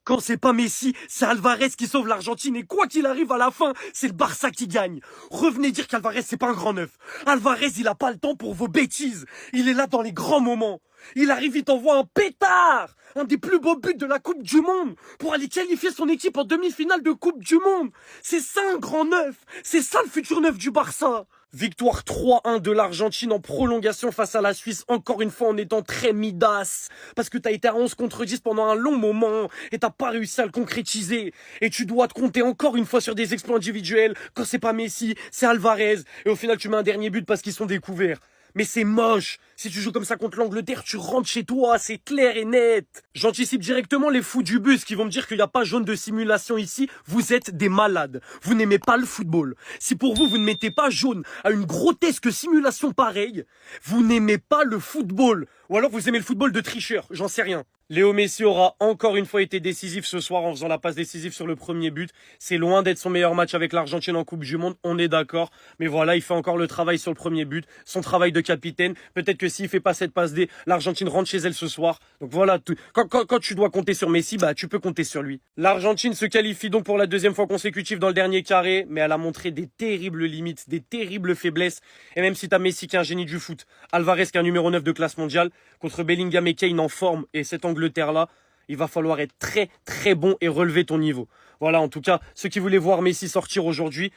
Quand c'est pas Messi, c'est Alvarez qui sauve l'Argentine et quoi qu'il arrive à la fin, c'est le Barça qui gagne. Revenez dire qu'Alvarez c'est pas un grand neuf. Alvarez il a pas le temps pour vos bêtises. Il est là dans les grands moments. Il arrive, il t'envoie un pétard, un des plus beaux buts de la Coupe du Monde pour aller qualifier son équipe en demi-finale de Coupe du Monde. C'est ça un grand neuf, c'est ça le futur neuf du Barça. Victoire 3-1 de l'Argentine en prolongation face à la Suisse, encore une fois en étant très midas. Parce que t'as été à 11 contre 10 pendant un long moment et t'as pas réussi à le concrétiser. Et tu dois te compter encore une fois sur des exploits individuels. Quand c'est pas Messi, c'est Alvarez. Et au final tu mets un dernier but parce qu'ils sont découverts. Mais c'est moche. Si tu joues comme ça contre l'Angleterre, tu rentres chez toi, c'est clair et net. J'anticipe directement les fous du bus qui vont me dire qu'il n'y a pas jaune de simulation ici. Vous êtes des malades. Vous n'aimez pas le football. Si pour vous, vous ne mettez pas jaune à une grotesque simulation pareille, vous n'aimez pas le football. Ou alors vous aimez le football de tricheur, j'en sais rien. Léo Messi aura encore une fois été décisif ce soir en faisant la passe décisive sur le premier but. C'est loin d'être son meilleur match avec l'Argentine en Coupe du Monde, on est d'accord. Mais voilà, il fait encore le travail sur le premier but, son travail de capitaine. Peut-être que s'il fait pas cette passe D, l'Argentine rentre chez elle ce soir. Donc voilà, quand tu dois compter sur Messi, bah tu peux compter sur lui. L'Argentine se qualifie donc pour la deuxième fois consécutive dans le dernier carré, mais elle a montré des terribles limites, des terribles faiblesses. Et même si t'as Messi qui est un génie du foot, Alvarez qui est un numéro 9 de classe mondiale, contre Bellingham et Kane en forme et cette Angleterre-là, il va falloir être très très bon et relever ton niveau. Voilà, en tout cas, ceux qui voulaient voir Messi sortir aujourd'hui,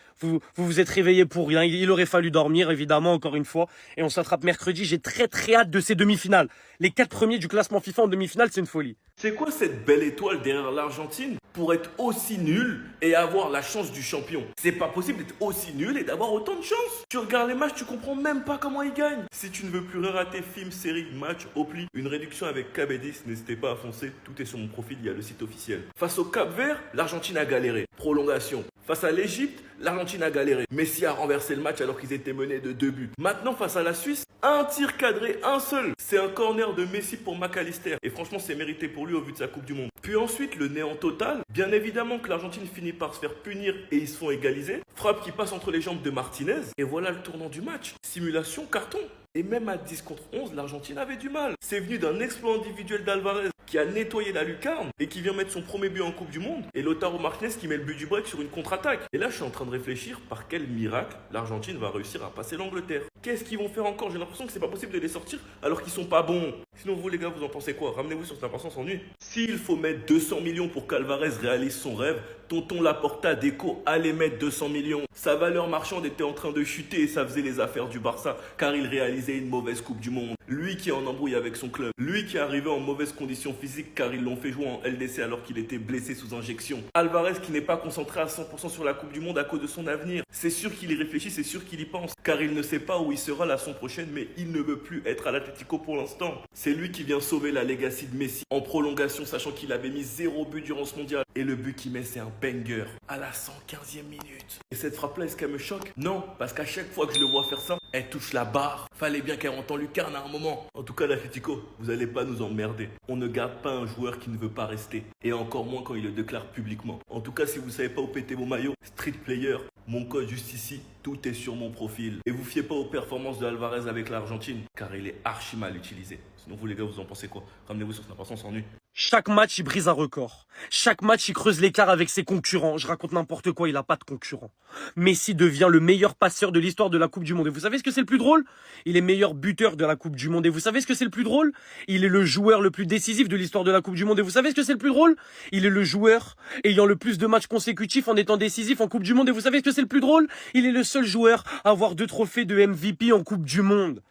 vous êtes réveillés pour rien. Il aurait fallu dormir, évidemment, encore une fois. Et on s'attrape mercredi. J'ai très très hâte de ces demi-finales. Les 4 premiers du classement FIFA en demi-finale, c'est une folie. C'est quoi cette belle étoile derrière l'Argentine pour être aussi nul et avoir la chance du champion? C'est pas possible d'être aussi nul et d'avoir autant de chance. Tu regardes les matchs, tu comprends même pas comment ils gagnent. Si tu ne veux plus rien rater, films, séries, matchs, Opli, une réduction avec KB10, n'hésitez pas à foncer. Tout est sur mon profil, il y a le site officiel. Face au Cap-Vert, l'Argentine a galéré. Prolongation. Face à l'Égypte, l'Argentine a galéré. Messi a renversé le match alors qu'ils étaient menés de 2 buts. Maintenant, face à la Suisse, un tir cadré, un seul. C'est un corner de Messi pour McAllister. Et franchement, c'est mérité pour lui au vu de sa Coupe du Monde. Puis ensuite, le néant total. Bien évidemment que l'Argentine finit par se faire punir et ils se font égaliser. Frappe qui passe entre les jambes de Martinez. Et voilà le tournant du match. Simulation, carton. Et même à 10 contre 11, l'Argentine avait du mal. C'est venu d'un exploit individuel d'Alvarez qui a nettoyé la lucarne et qui vient mettre son premier but en Coupe du Monde. Et Lautaro Martinez qui met le but du break sur une contre-attaque. Et là, je suis en train de réfléchir par quel miracle l'Argentine va réussir à passer l'Angleterre. Qu'est-ce qu'ils vont faire encore? J'ai l'impression que c'est pas possible de les sortir alors qu'ils sont pas bons. Sinon, vous les gars, vous en pensez quoi? Ramenez-vous sur cette impatience en nuit. S'il faut mettre 200 millions pour qu'Alvarez réalise son rêve, tonton Laporta Déco allait mettre 200 millions. Sa valeur marchande était en train de chuter et ça faisait les affaires du Barça car il réalisait une mauvaise Coupe du Monde. Lui qui est en embrouille avec son club. Lui qui est arrivé en mauvaise condition physique car ils l'ont fait jouer en LDC alors qu'il était blessé sous injection. Alvarez qui n'est pas concentré à 100% sur la Coupe du Monde à cause de son avenir. C'est sûr qu'il y réfléchit, c'est sûr qu'il y pense. Car il ne sait pas où il sera la saison prochaine mais il ne veut plus être à l'Atlético pour l'instant. C'est lui qui vient sauver la legacy de Messi en prolongation sachant qu'il avait mis 0 but durant ce mondial. Et le but qu'il met c'est un banger à la 115e minute. Et cette frappe-là, est-ce qu'elle me choque? Non, parce qu'à chaque fois que je le vois faire ça, elle touche la barre. Fallait bien qu'elle rentre en lucarne à un moment. En tout cas, l'Atlético, vous allez pas nous emmerder. On ne garde pas un joueur qui ne veut pas rester. Et encore moins quand il le déclare publiquement. En tout cas, si vous savez pas où péter vos maillots, street player, mon code juste ici, tout est sur mon profil. Et vous fiez pas aux performances de Alvarez avec l'Argentine, car il est archi mal utilisé. Sinon, vous les gars, vous en pensez quoi? Ramenez-vous sur cette impatience en nuit. Chaque match, il brise un record. Chaque match, il creuse l'écart avec ses concurrents. Je raconte n'importe quoi, il n'a pas de concurrent. Messi devient le meilleur passeur de l'histoire de la Coupe du Monde. Et vous savez ce que c'est le plus drôle? Il est meilleur buteur de la Coupe du Monde. Et vous savez ce que c'est le plus drôle? Il est le joueur le plus décisif de l'histoire de la Coupe du Monde. Et vous savez ce que c'est le plus drôle? Il est le joueur ayant le plus de matchs consécutifs en étant décisif en Coupe du Monde. Et vous savez ce que c'est le plus drôle? Il est le seul joueur à avoir 2 trophées de MVP en Coupe du Monde.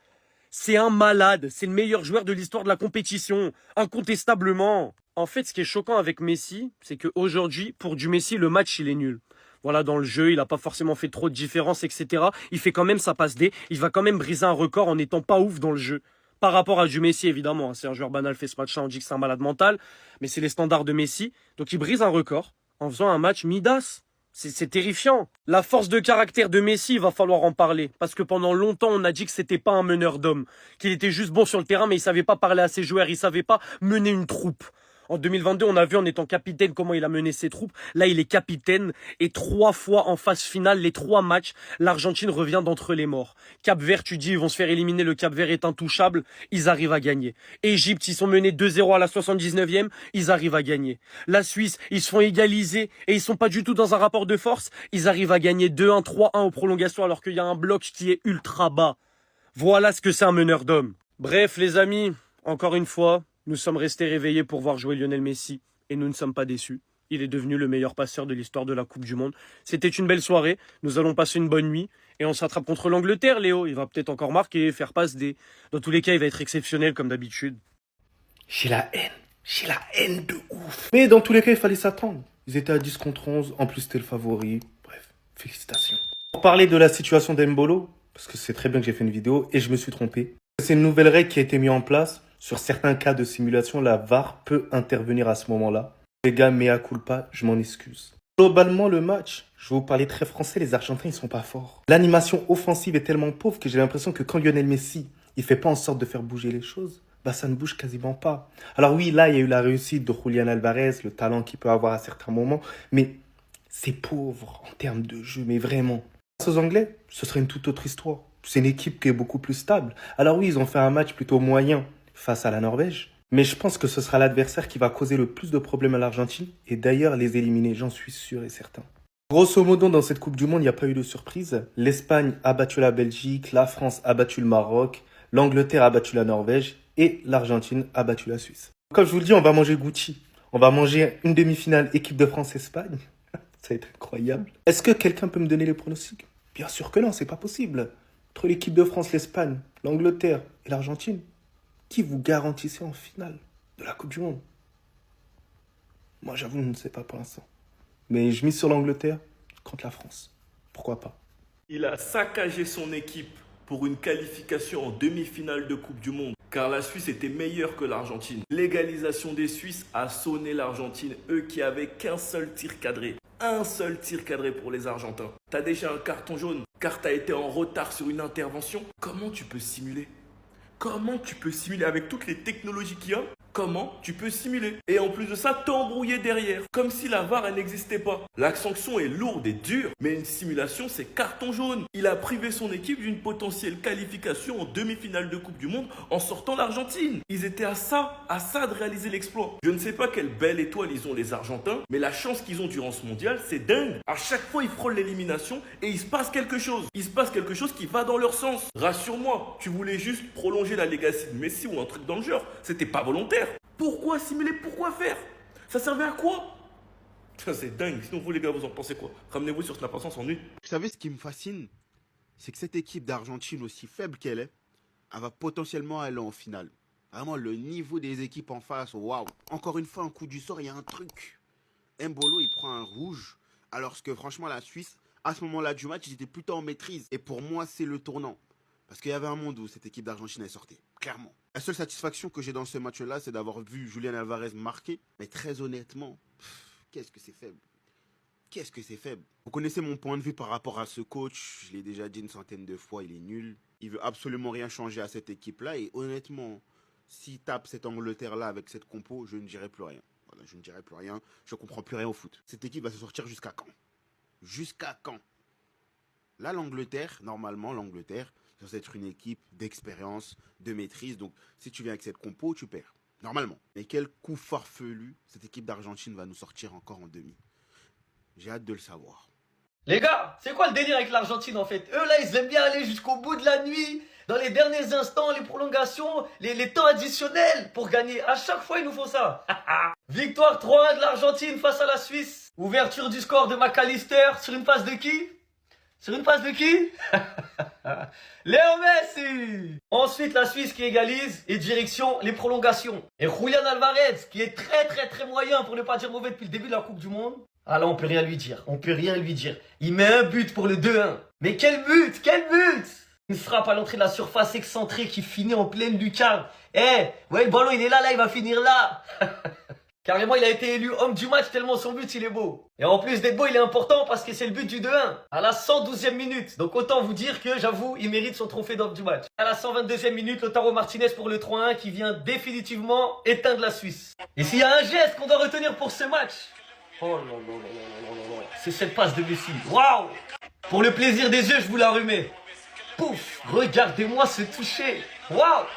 C'est un malade, c'est le meilleur joueur de l'histoire de la compétition, incontestablement. En fait, ce qui est choquant avec Messi, c'est qu'aujourd'hui, pour du Messi, le match, il est nul. Voilà, dans le jeu, il n'a pas forcément fait trop de différence, etc. Il fait quand même sa passe D, il va quand même briser un record en n'étant pas ouf dans le jeu. Par rapport à du Messi, évidemment, c'est un joueur banal, fait ce match-là, on dit que c'est un malade mental, mais c'est les standards de Messi. Donc il brise un record en faisant un match Midas. C'est terrifiant. La force de caractère de Messi, il va falloir en parler. Parce que pendant longtemps, on a dit que c'était pas un meneur d'hommes. Qu'il était juste bon sur le terrain, mais il savait pas parler à ses joueurs. Il savait pas mener une troupe. En 2022, on a vu en étant capitaine comment il a mené ses troupes. Là, il est capitaine et 3 fois en phase finale, les 3 matchs, l'Argentine revient d'entre les morts. Cap-Vert, tu dis, ils vont se faire éliminer, le Cap-Vert est intouchable, ils arrivent à gagner. Égypte, ils sont menés 2-0 à la 79e, ils arrivent à gagner. La Suisse, ils se font égaliser et ils sont pas du tout dans un rapport de force, ils arrivent à gagner 2-1, 3-1 aux prolongations alors qu'il y a un bloc qui est ultra bas. Voilà ce que c'est un meneur d'hommes. Bref, les amis, encore une fois, nous sommes restés réveillés pour voir jouer Lionel Messi et nous ne sommes pas déçus. Il est devenu le meilleur passeur de l'histoire de la Coupe du Monde. C'était une belle soirée, nous allons passer une bonne nuit et on s'attrape contre l'Angleterre, Léo. Il va peut-être encore marquer, faire passe des... Dans tous les cas, il va être exceptionnel comme d'habitude. J'ai la haine de ouf. Mais dans tous les cas, il fallait s'attendre. Ils étaient à 10 contre 11, en plus c'était le favori. Bref, félicitations. Pour parler de la situation d'Embolo, parce que c'est très bien que j'ai fait une vidéo et je me suis trompé. C'est une nouvelle règle qui a été mise en place. Sur certains cas de simulation, la VAR peut intervenir à ce moment-là. Les gars, mea culpa, je m'en excuse. Globalement, le match, je vais vous parler très français, les Argentins, ils sont pas forts. L'animation offensive est tellement pauvre que j'ai l'impression que quand Lionel Messi, il fait pas en sorte de faire bouger les choses, bah ça ne bouge quasiment pas. Alors oui, là, il y a eu la réussite de Julián Alvarez, le talent qu'il peut avoir à certains moments, mais c'est pauvre en termes de jeu, mais vraiment. Face aux Anglais, ce serait une toute autre histoire. C'est une équipe qui est beaucoup plus stable. Alors oui, ils ont fait un match plutôt moyen face à la Norvège. Mais je pense que ce sera l'adversaire qui va causer le plus de problèmes à l'Argentine et d'ailleurs les éliminer, j'en suis sûr et certain. Grosso modo, dans cette Coupe du Monde, il n'y a pas eu de surprise. L'Espagne a battu la Belgique, la France a battu le Maroc, l'Angleterre a battu la Norvège et l'Argentine a battu la Suisse. Comme je vous le dis, on va manger Gucci. On va manger une demi-finale équipe de France-Espagne. Ça va être incroyable. Est-ce que quelqu'un peut me donner les pronostics? Bien sûr que non, c'est pas possible. Entre l'équipe de France, l'Espagne, l'Angleterre et l'Argentine, qui vous garantissez en finale de la Coupe du Monde? Moi, j'avoue, je ne sais pas pour l'instant. Mais je mise sur l'Angleterre contre la France. Pourquoi pas? Il a saccagé son équipe pour une qualification en demi-finale de Coupe du Monde, car la Suisse était meilleure que l'Argentine. L'égalisation des Suisses a sonné l'Argentine, eux qui avaient qu'un seul tir cadré. Un seul tir cadré pour les Argentins. T'as déjà un carton jaune, car t'as été en retard sur une intervention. Comment tu peux simuler? Comment tu peux simuler avec toutes les technologies qu'il y a? Comment tu peux simuler? Et en plus de ça, t'embrouiller derrière. Comme si la VAR, elle n'existait pas. La sanction est lourde et dure, mais une simulation, c'est carton jaune. Il a privé son équipe d'une potentielle qualification en demi-finale de Coupe du Monde en sortant l'Argentine. Ils étaient à ça de réaliser l'exploit. Je ne sais pas quelle belle étoile ils ont les Argentins, mais la chance qu'ils ont durant ce mondial, c'est dingue. À chaque fois, ils frôlent l'élimination et il se passe quelque chose. Il se passe quelque chose qui va dans leur sens. Rassure-moi, tu voulais juste prolonger la legacy de Messi ou un truc dans le genre. C'était pas volontaire. Pourquoi simuler? Pourquoi faire? Ça servait à quoi? Ça, c'est dingue. Sinon, vous les gars, vous en pensez quoi? Ramenez-vous sur Snap, on s'ennuie. Vous savez, ce qui me fascine, c'est que cette équipe d'Argentine, aussi faible qu'elle est, elle va potentiellement aller en finale. Vraiment, le niveau des équipes en face, waouh. Encore une fois, un coup du sort, il y a un truc. Mbolo, il prend un rouge, alors que franchement, la Suisse, à ce moment-là du match, ils étaient plutôt en maîtrise. Et pour moi, c'est le tournant. Parce qu'il y avait un monde où cette équipe d'Argentine est sortie, clairement. La seule satisfaction que j'ai dans ce match-là, c'est d'avoir vu Julián Alvarez marquer. Mais très honnêtement, qu'est-ce que c'est faible. Qu'est-ce que c'est faible. Vous connaissez mon point de vue par rapport à ce coach. Je l'ai déjà dit une centaine de fois, il est nul. Il veut absolument rien changer à cette équipe-là. Et honnêtement, s'il tape cette Angleterre-là avec cette compo, je ne dirai plus rien. Voilà, je ne dirai plus rien. Je ne comprends plus rien au foot. Cette équipe va se sortir jusqu'à quand? Jusqu'à quand? Là, l'Angleterre, normalement, l'Angleterre, ça doit être une équipe d'expérience, de maîtrise. Donc, si tu viens avec cette compo, tu perds. Normalement. Mais quel coup farfelu cette équipe d'Argentine va nous sortir encore en demi. J'ai hâte de le savoir. Les gars, c'est quoi le délire avec l'Argentine en fait? Eux là, ils aiment bien aller jusqu'au bout de la nuit, dans les derniers instants, les prolongations, les temps additionnels pour gagner. À chaque fois, ils nous font ça. Victoire 3-1 de l'Argentine face à la Suisse. Ouverture du score de McAllister sur une passe de qui? Sur une passe de qui? Léo Messi. Ensuite, la Suisse qui égalise et direction les prolongations. Et Julián Alvarez, qui est très moyen, pour ne pas dire mauvais depuis le début de la Coupe du Monde. Ah là, on peut rien lui dire. On peut rien lui dire. Il met un but pour le 2-1. Mais quel but! Quel but! Une frappe à l'entrée de la surface excentrée qui finit en pleine lucarne. Eh, ouais, le ballon, il est là, il va finir là. Carrément, il a été élu homme du match tellement son but il est beau. Et en plus d'être beau, il est important parce que c'est le but du 2-1 à la 112e minute. Donc autant vous dire que j'avoue, il mérite son trophée d'homme du match. À la 122e minute, Lautaro Martinez pour le 3-1 qui vient définitivement éteindre la Suisse. Et s'il y a un geste qu'on doit retenir pour ce match, oh là là là là là là, c'est cette passe de Messi. Waouh! Pour le plaisir des yeux, je vous la remets. Pouf! Regardez-moi se toucher. Waouh!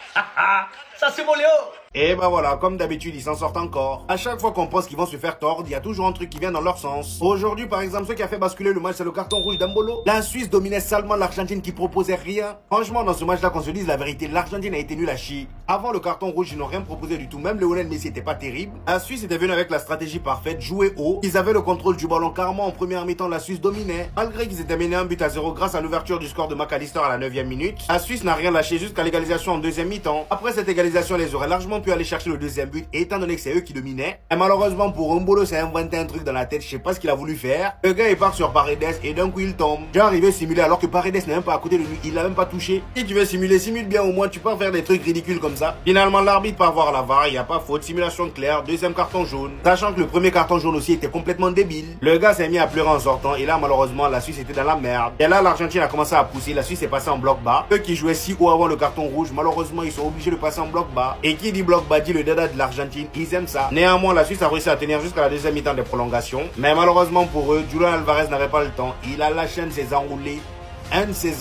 Ça c'est mon Léo! Et bah voilà, comme d'habitude, ils s'en sortent encore. À chaque fois qu'on pense qu'ils vont se faire tordre, il y a toujours un truc qui vient dans leur sens. Aujourd'hui, par exemple, ce qui a fait basculer le match, c'est le carton rouge d'Ambolo. La Suisse dominait salement l'Argentine qui proposait rien. Franchement, dans ce match-là, qu'on se dise la vérité, l'Argentine a été nulle à chier. Avant le carton rouge, ils n'ont rien proposé du tout. Même Lionel Messi était pas terrible. La Suisse était venue avec la stratégie parfaite, jouer haut. Ils avaient le contrôle du ballon carrément en première mi-temps. La Suisse dominait. Malgré qu'ils étaient menés 1-0 grâce à l'ouverture du score de McAllister à la 9e minute. La Suisse n'a rien lâché jusqu'à l'égalisation en deuxième mi-temps. Après cette égalisation, les aurait largement pu aller chercher le deuxième but, et étant donné que c'est eux qui dominaient. Et malheureusement pour Mbolo, c'est inventé un truc dans la tête, je sais pas ce qu'il a voulu faire. Le gars il part sur Paredes et d'un coup il tombe. J'ai arrivé à simuler alors que Paredes n'est même pas à côté de lui, il l'a même pas touché. Si tu veux simuler, simule bien au moins, tu peux pas faire des trucs ridicules comme ça. Finalement l'arbitre part voir la VAR, il y a pas faute, simulation claire, deuxième carton jaune. Sachant que le premier carton jaune aussi était complètement débile. Le gars s'est mis à pleurer en sortant et là malheureusement la Suisse était dans la merde. Et là l'Argentine a commencé à pousser, la Suisse est passée en bloc bas. Eux qui jouaient si haut avant le carton rouge, malheureusement ils sont obligés de passer en bloc bas. Et qui dit bloc bas dit le dada de l'Argentine, ils aiment ça. Néanmoins la Suisse a réussi à tenir jusqu'à la deuxième mi-temps des prolongations. Mais malheureusement pour eux, Julian Alvarez n'avait pas le temps. Il a lâché un de ses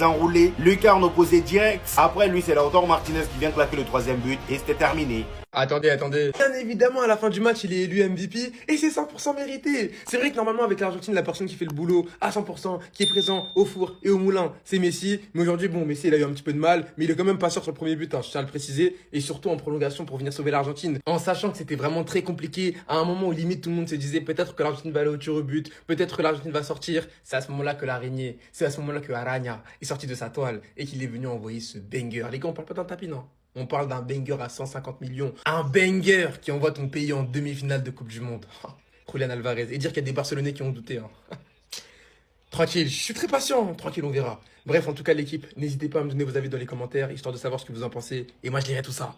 enroulés. Lucarne opposé direct. Après lui c'est Lautaro Martinez qui vient claquer le troisième but et c'était terminé. Attendez. Bien évidemment, à la fin du match, il est élu MVP et c'est 100% mérité. C'est vrai que normalement, avec l'Argentine, la personne qui fait le boulot à 100%, qui est présent au four et au moulin, c'est Messi. Mais aujourd'hui, bon, Messi, il a eu un petit peu de mal, mais il est quand même pas sûr sur le premier but, hein, je tiens à le préciser. Et surtout en prolongation pour venir sauver l'Argentine. En sachant que c'était vraiment très compliqué, à un moment où limite tout le monde se disait peut-être que l'Argentine va aller au tir au but, peut-être que l'Argentine va sortir. C'est à ce moment-là que l'araignée, c'est à ce moment-là que Araña est sorti de sa toile et qu'il est venu envoyer ce banger. Les gars, on parle pas d'un tapis, non? On parle d'un banger à 150 millions. Un banger qui envoie ton pays en demi-finale de Coupe du Monde. Julian Alvarez. Et dire qu'il y a des Barcelonais qui ont douté. Hein. Tranquille, je suis très patient. Tranquille, on verra. Bref, en tout cas, l'équipe, n'hésitez pas à me donner vos avis dans les commentaires, histoire de savoir ce que vous en pensez. Et moi, je lirai tout ça.